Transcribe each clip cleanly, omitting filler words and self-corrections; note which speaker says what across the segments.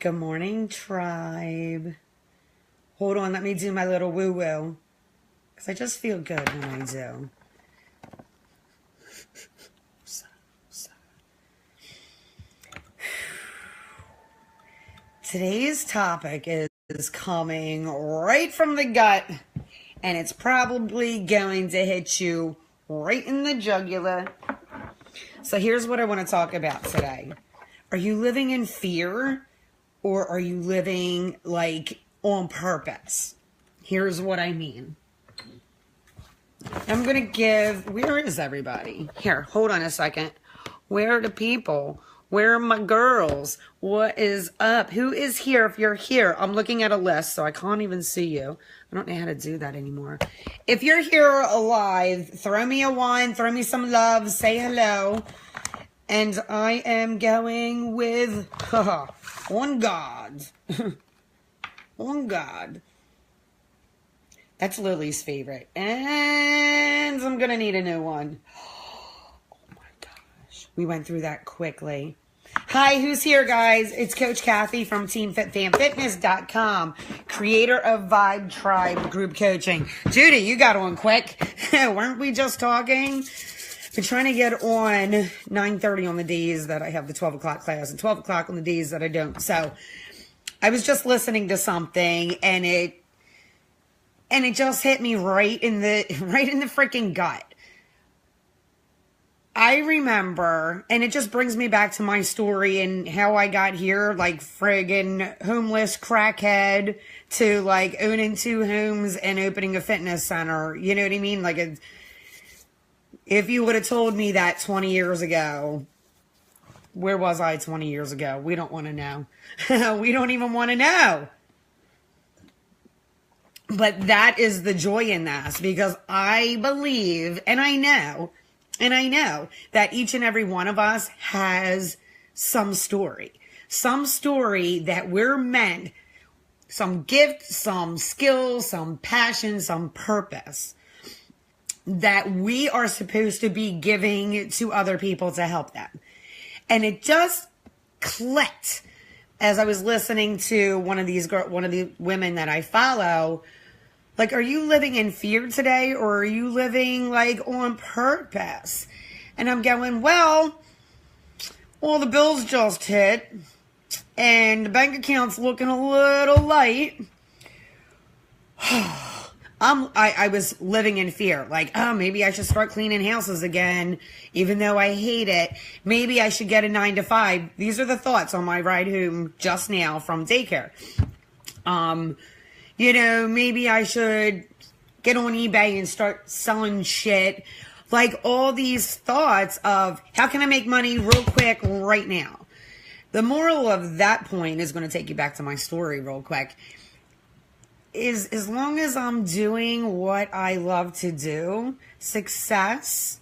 Speaker 1: Good morning, tribe. Hold on, let me do my little woo-woo. Because I just feel good when I do. Today's topic is coming right from the gut. And it's probably going to hit you right in the jugular. So here's what I want to talk about today. Are you living in fear? Or are you living like on purpose? Here's what I mean. I'm going to give, where is everybody? Here, hold on a second. Where are the people? Where are my girls? What is up? Who is here? If you're here, I'm looking at a list, so I can't even see you. I don't know how to do that anymore. If you're here alive, throw me a one, throw me some love, say hello. And I am going with, on God. On God. That's Lily's favorite. And I'm going to need a new one. Oh my gosh. We went through that quickly. Hi, who's here, guys? It's Coach Kathy from TeamFitFanFitness.com, creator of Vibe Tribe Group Coaching. Judy, you got on quick. Weren't we just talking? Been trying to get on 9:30 on the days that I have the 12 o'clock class and 12 o'clock on the days that I don't. So I was just listening to something and it just hit me right in the freaking gut. I remember, and it just brings me back to my story and how I got here, like friggin' homeless crackhead to like owning 2 homes and opening a fitness center. You know what I mean? Like if you would have told me that 20 years ago, where was I 20 years ago? We don't want to know. We don't even want to know. But that is the joy in this, because I believe, and I know that each and every one of us has some story that we're meant, some gift, some skill, some passion, some purpose that we are supposed to be giving to other people to help them. And it just clicked as I was listening to one of the women that I follow. Like, are you living in fear today, or are you living like on purpose? And I'm going, well, the bills just hit and the bank account's looking a little light. I was living in fear, like, maybe I should start cleaning houses again, even though I hate it. Maybe I should get a 9-to-5. These are the thoughts on my ride home just now from daycare. Maybe I should get on eBay and start selling shit. Like all these thoughts of how can I make money real quick right now? The moral of that point is going to take you back to my story real quick. Is as long as I'm doing what I love to do, success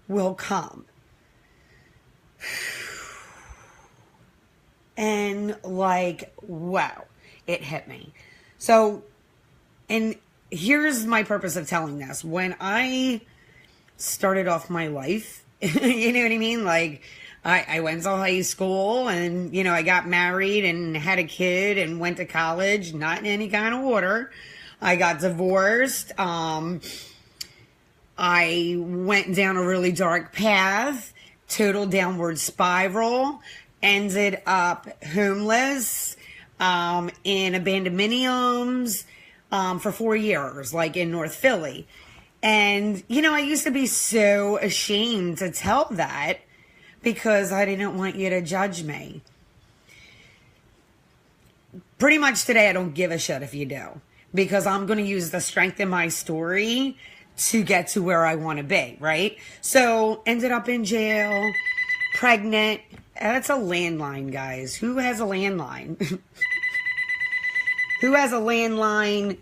Speaker 1: will come. And like, wow, it hit me. So, and here's my purpose of telling this. When I started off my life, you know what I mean? Like, I went to high school and, I got married and had a kid and went to college, not in any kind of order. I got divorced. I went down a really dark path, total downward spiral, ended up homeless, in abandoned mini-homes, for 4 years, like in North Philly. And, I used to be so ashamed to tell that, because I didn't want you to judge me. Pretty much today, I don't give a shit if you do, because I'm going to use the strength in my story to get to where I want to be, right? So, ended up in jail, pregnant. That's a landline, guys. Who has a landline? Who has a landline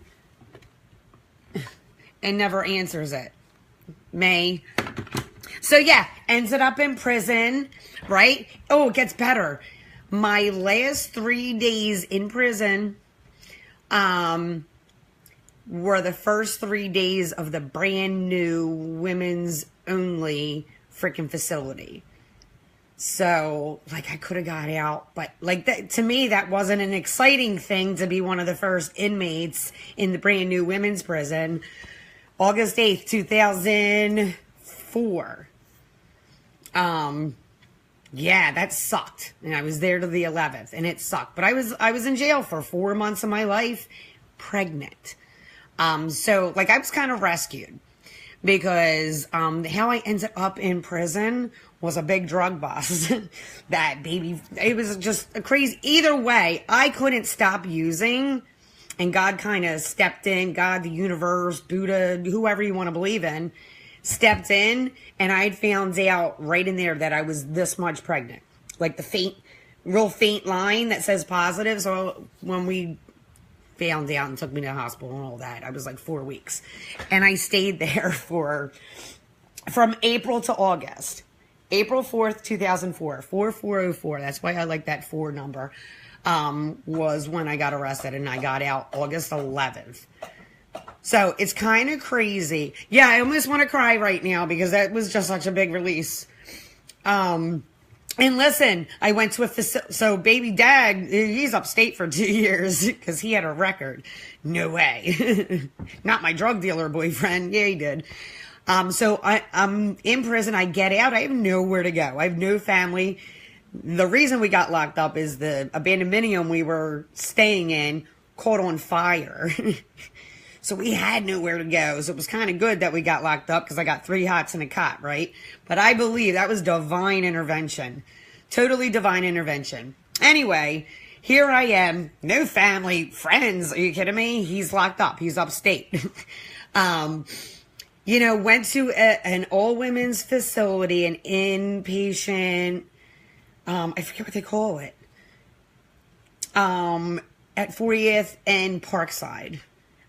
Speaker 1: and never answers it? May. So yeah, ended up in prison, right? Oh, it gets better. My last 3 days in prison were the first 3 days of the brand new women's only freaking facility. So, like, I could have got out, but, like, that, to me, that wasn't an exciting thing to be one of the first inmates in the brand new women's prison. August 8th, 2004. Yeah, that sucked. And I was there to the 11th, and it sucked. But I was in jail for 4 months of my life, pregnant. So, like, I was kind of rescued. Because how I ended up in prison was a big drug bust. That baby, it was just a crazy. Either way, I couldn't stop using, and God kind of stepped in. God, the universe, Buddha, whoever you want to believe in, stepped in, and I had found out right in there that I was this much pregnant. Like the real faint line that says positive. So when we found out and took me to the hospital and all that, I was like 4 weeks, and I stayed there from April to August. April 4th, 2004, 4404. That's why I like that 4 number. Was when I got arrested, and I got out August 11th. So it's kind of crazy. Yeah, I almost want to cry right now because that was just such a big release. And listen, I went to so baby dad, he's upstate for 2 years because he had a record. No way. Not my drug dealer boyfriend. Yeah, he did. So I'm in prison. I get out. I have nowhere to go. I have no family. The reason we got locked up is the abandonment we were staying in caught on fire. So we had nowhere to go. So it was kind of good that we got locked up because I got 3 hots and a cot, right? But I believe that was divine intervention. Totally divine intervention. Anyway, here I am. No family, friends. Are you kidding me? He's locked up. He's upstate. You know, went to an all-women's facility, an inpatient, I forget what they call it, at 40th and Parkside.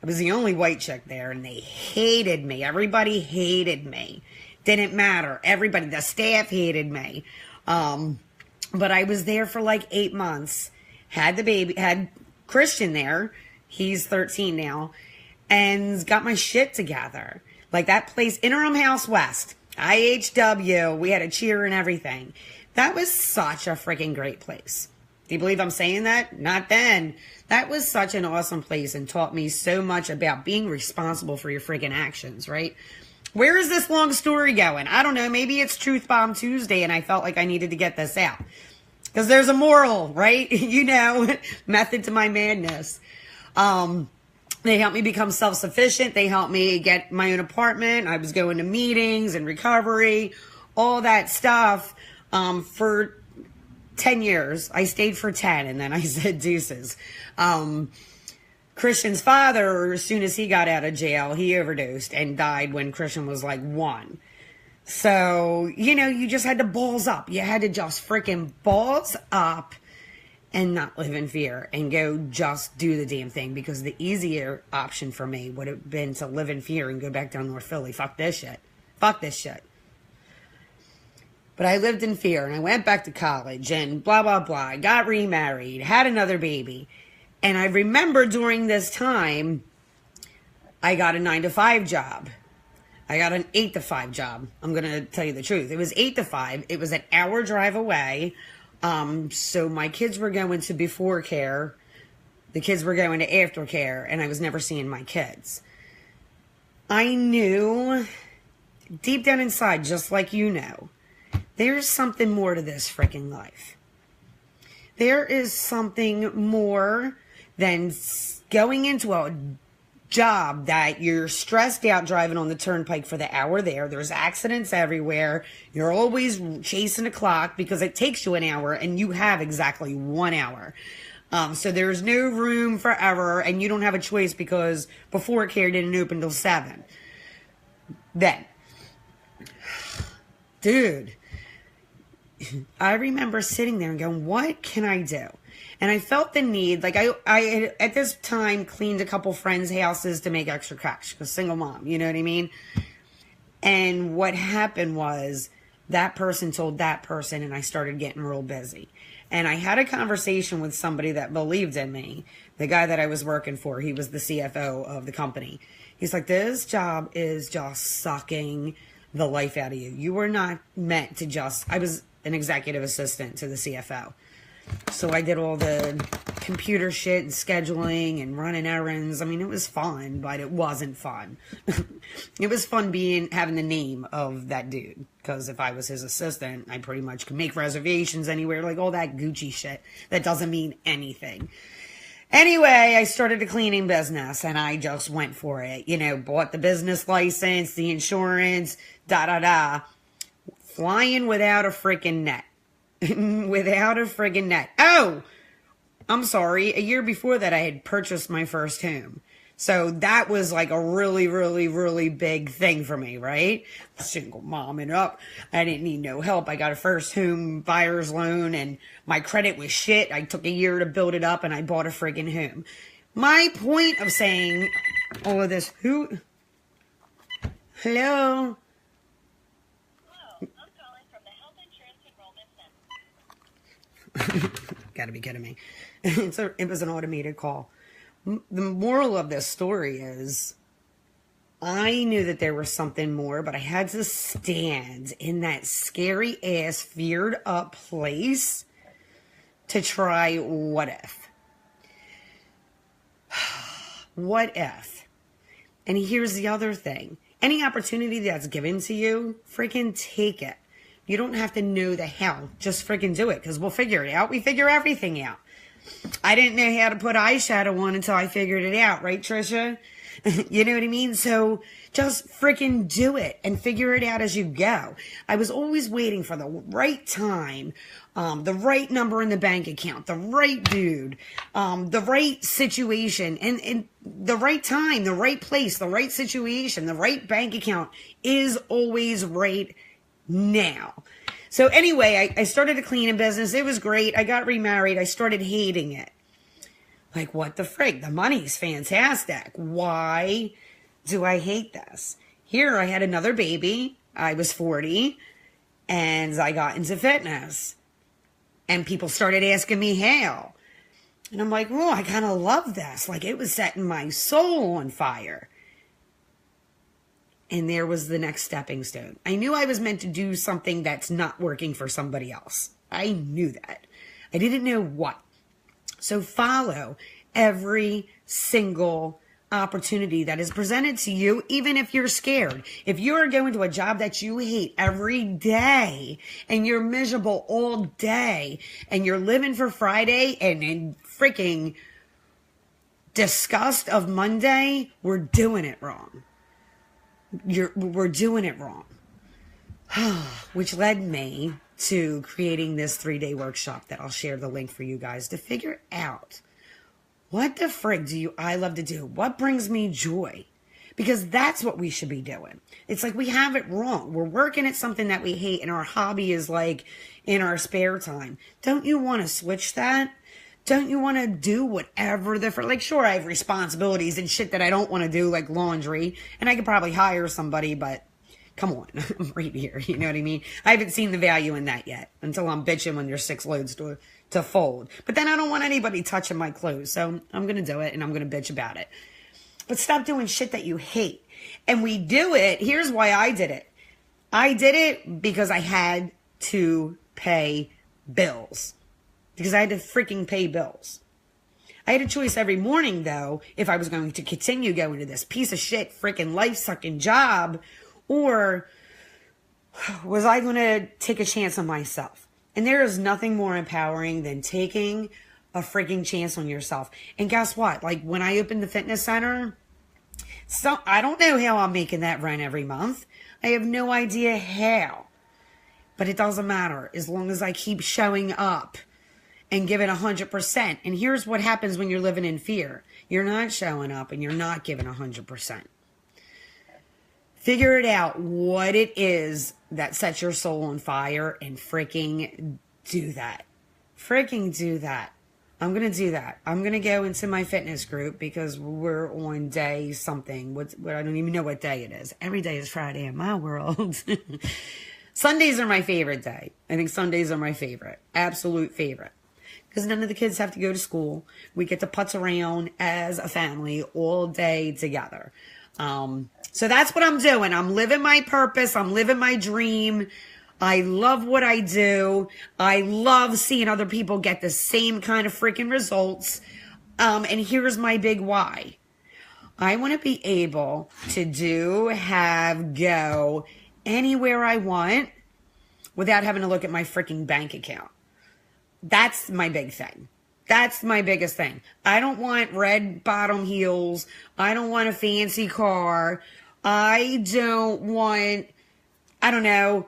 Speaker 1: I was the only white chick there, and they hated me. Everybody hated me. Didn't matter. Everybody, the staff hated me. But I was there for like 8 months. Had the baby, had Christian there. He's 13 now. And got my shit together. Like that place, Interim House West, IHW. We had a cheer and everything. That was such a freaking great place. Do you believe I'm saying that? Not then. That was such an awesome place and taught me so much about being responsible for your freaking actions, right? Where is this long story going? I don't know. Maybe it's Truth Bomb Tuesday and I felt like I needed to get this out. Because there's a moral, right? You know, method to my madness. They helped me become self-sufficient. They helped me get my own apartment. I was going to meetings and recovery, all that stuff for 10 years. I stayed for 10 and then I said deuces. Christian's father, as soon as he got out of jail, he overdosed and died when Christian was like 1. So, you know, you just had to balls up. You had to just freaking balls up and not live in fear and go just do the damn thing, because the easier option for me would have been to live in fear and go back down North Philly. Fuck this shit. Fuck this shit. But I lived in fear, and I went back to college, and blah, blah, blah. I got remarried, had another baby. And I remember during this time, I got a 9-to-5 job. I got an 8-to-5 job. I'm going to tell you the truth. It was 8 to 5. It was an hour drive away. So my kids were going to before care. The kids were going to after care, and I was never seeing my kids. I knew deep down inside, just like you know, there's something more to this freaking life. There is something more than going into a job that you're stressed out driving on the turnpike for the hour there. There's accidents everywhere. You're always chasing the clock because it takes you an hour and you have exactly 1 hour. So there's no room for error, and you don't have a choice because before care didn't open till 7. Then, dude, I remember sitting there and going, what can I do? And I felt the need, like I had, at this time, cleaned a couple friends' houses to make extra cash, because single mom, you know what I mean? And what happened was that person told that person, and I started getting real busy. And I had a conversation with somebody that believed in me, the guy that I was working for. He was the CFO of the company. He's like, this job is just sucking the life out of you. You were not meant to just, an executive assistant to the CFO. So I did all the computer shit and scheduling and running errands. I mean, it was fun, but it wasn't fun. It was fun having the name of that dude. Because if I was his assistant, I pretty much could make reservations anywhere, like all that Gucci shit. That doesn't mean anything. Anyway, I started a cleaning business and I just went for it. You know, bought the business license, the insurance, flying without a freaking net. Without a friggin' net. Oh, I'm sorry. A year before that, I had purchased my first home. So that was like a really, really, really big thing for me, right? Single mom and up. I didn't need no help. I got a first home buyer's loan and my credit was shit. I took a year to build it up and I bought a friggin' home. My point of saying all of this, Hello? Gotta be kidding me. It was an automated call. The moral of this story is I knew that there was something more, but I had to stand in that scary ass, feared up place to try what if. What if? And here's the other thing. Any opportunity that's given to you, freaking take it. You don't have to know the how. Just freaking do it because we'll figure it out. We figure everything out. I didn't know how to put eyeshadow on until I figured it out. Right, Trisha? You know what I mean? So just freaking do it and figure it out as you go. I was always waiting for the right time, the right number in the bank account, the right dude, the right situation, and the right time, the right place, the right situation, the right bank account is always right now. So anyway, I started a cleaning business. It was great. I got remarried. I started hating it. Like, what the frig? The money's fantastic. Why do I hate this? Here, I had another baby. I was 40, and I got into fitness. And people started asking me how. And I'm like, oh, I kind of love this. Like, it was setting my soul on fire. And there was the next stepping stone. I knew I was meant to do something that's not working for somebody else. I knew that. I didn't know what. So follow every single opportunity that is presented to you, even if you're scared. If you're going to a job that you hate every day and you're miserable all day and you're living for Friday and in freaking disgust of Monday, we're doing it wrong. We're doing it wrong. Which led me to creating this 3-day workshop that I'll share the link for you guys to figure out what the frig I love to do? What brings me joy? Because that's what we should be doing. It's like we have it wrong. We're working at something that we hate and our hobby is like in our spare time. Don't you want to switch that? Don't you want to do whatever like, sure, I have responsibilities and shit that I don't want to do, like laundry, and I could probably hire somebody, but come on, I'm right here, you know what I mean? I haven't seen the value in that yet until I'm bitching when there's 6 loads to fold. But then I don't want anybody touching my clothes, so I'm going to do it, and I'm going to bitch about it. But stop doing shit that you hate. And we do it, here's why I did it. I did it because I had to pay bills. Because I had to freaking pay bills. I had a choice every morning, though, if I was going to continue going to this piece of shit freaking life-sucking job, or was I going to take a chance on myself? And there is nothing more empowering than taking a freaking chance on yourself. And guess what? Like, when I opened the fitness center, I don't know how I'm making that rent every month. I have no idea how. But it doesn't matter as long as I keep showing up and give it 100%. And here's what happens when you're living in fear. You're not showing up and you're not giving 100%. Figure it out what it is that sets your soul on fire and freaking do that. Freaking do that. I'm going to do that. I'm going to go into my fitness group because we're on day something. I don't even know what day it is. Every day is Friday in my world. Sundays are my favorite day. I think Sundays are my favorite. Absolute favorite. Because none of the kids have to go to school. We get to putz around as a family all day together. So that's what I'm doing. I'm living my purpose. I'm living my dream. I love what I do. I love seeing other people get the same kind of freaking results. And here's my big why. I want to be able to do, have, go anywhere I want without having to look at my freaking bank account. That's my big thing. That's my biggest thing. I don't want red bottom heels. I don't want a fancy car. I don't want, I don't know,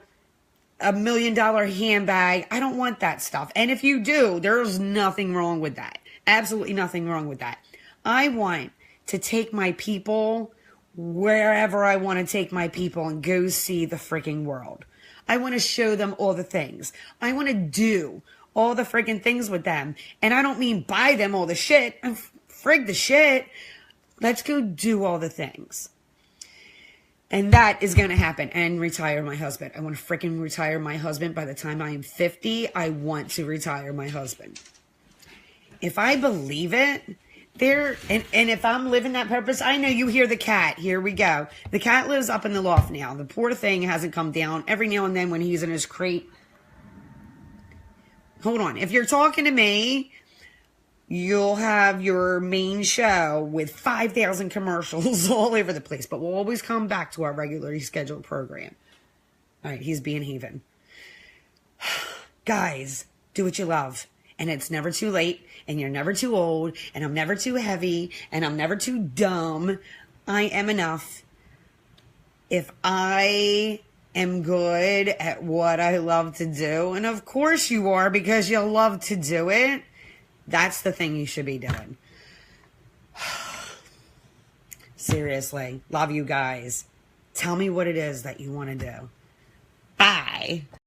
Speaker 1: $1 million handbag. I don't want that stuff. And if you do, there's nothing wrong with that. Absolutely nothing wrong with that. I want to take my people wherever I want to take my people and go see the freaking world. I want to show them all the things. I want to do all the freaking things with them. And I don't mean buy them all the shit. Frig the shit. Let's go do all the things. And that is going to happen. And retire my husband. I want to freaking retire my husband. By the time I am 50, I want to retire my husband. If I believe it, and if I'm living that purpose, I know you hear the cat. Here we go. The cat lives up in the loft now. The poor thing hasn't come down. Every now and then when he's in his crate. Hold on. If you're talking to me, you'll have your main show with 5,000 commercials all over the place. But we'll always come back to our regularly scheduled program. All right, he's being heathen. Guys, do what you love. And it's never too late. And you're never too old. And I'm never too heavy. And I'm never too dumb. I am enough. If I am good at what I love to do, and of course you are because you love to do it, that's the thing you should be doing. Seriously, love you guys. Tell me what it is that you want to do. Bye.